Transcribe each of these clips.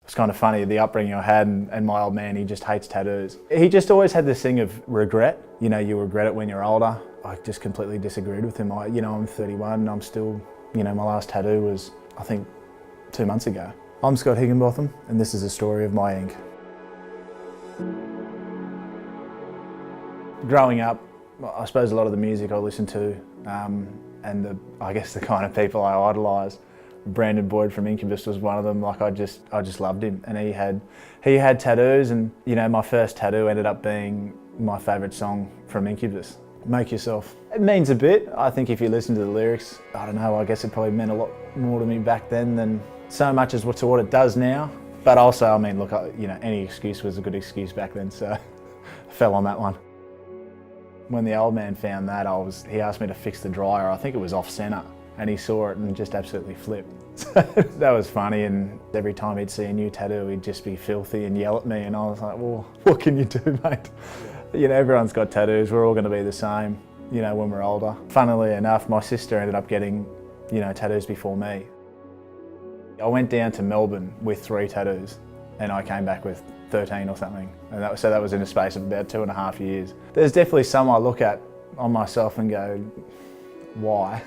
It's kind of funny, the upbringing I had, and my old man, he just hates tattoos. He just always had this thing of regret. You know, you regret it when you're older. I just completely disagreed with him. I'm 31 and I'm still, my last tattoo was, I think, 2 months ago. I'm Scott Higginbotham and this is a story of my ink. Growing up, I suppose a lot of the music I listened to and I guess the kind of people I idolised, Brandon Boyd from Incubus was one of them. Like I just loved him, and he had tattoos, and my first tattoo ended up being my favourite song from Incubus, Make Yourself. It means a bit. I think if you listen to the lyrics, I don't know, I guess it probably meant a lot more to me back then than so much as to what it does now. But also, I mean, look, any excuse was a good excuse back then, so I fell on that one. When the old man found that, he asked me to fix the dryer. I think it was off centre, and he saw it and just absolutely flipped. So that was funny, and every time he'd see a new tattoo, he'd just be filthy and yell at me, and I was like, well, what can you do, mate? Everyone's got tattoos, we're all going to be the same, when we're older. Funnily enough, my sister ended up getting, tattoos before me. I went down to Melbourne with 3 tattoos, and I came back with 13 or something, and that was in a space of about 2.5 years. There's definitely some I look at on myself and go, why?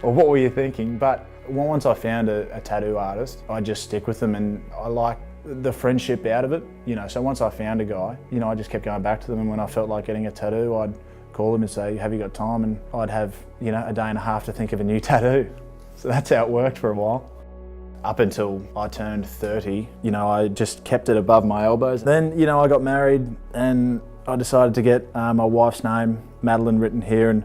Or what were you thinking? But once I found a tattoo artist, I just stick with them, and I like the friendship out of it. So once I found a guy, I just kept going back to them, and when I felt like getting a tattoo, I'd call them and say, have you got time? And I'd have, a day and a half to think of a new tattoo. So that's how it worked for a while. Up until I turned 30, I just kept it above my elbows. Then, I got married and I decided to get my wife's name, Madeline, written here, and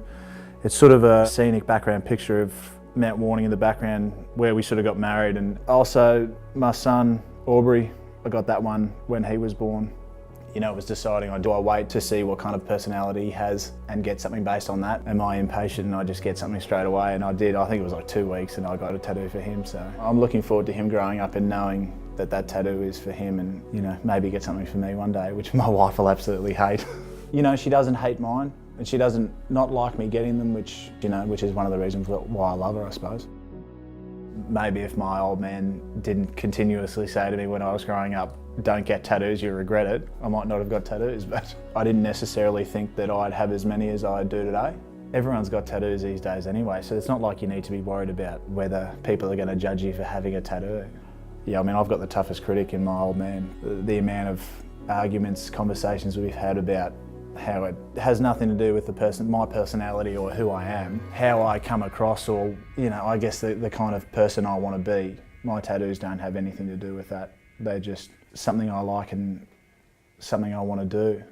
it's sort of a scenic background picture of Mount Warning in the background where we sort of got married. And also my son, Aubrey, I got that one when he was born. It was deciding, do I wait to see what kind of personality he has and get something based on that? Am I impatient and I just get something straight away? And I did. I think it was like 2 weeks and I got a tattoo for him. So I'm looking forward to him growing up and knowing that that tattoo is for him, and maybe get something for me one day, which my wife will absolutely hate. She doesn't hate mine, and she doesn't not like me getting them, which is one of the reasons why I love her, I suppose. Maybe if my old man didn't continuously say to me when I was growing up, don't get tattoos, you regret it, I might not have got tattoos, but I didn't necessarily think that I'd have as many as I do today. Everyone's got tattoos these days anyway, so it's not like you need to be worried about whether people are going to judge you for having a tattoo. Yeah, I mean, I've got the toughest critic in my old man. The amount of arguments, conversations we've had about how it has nothing to do with my personality or who I am, how I come across, or I guess the kind of person I want to be. My tattoos don't have anything to do with that. They're just something I like and something I want to do.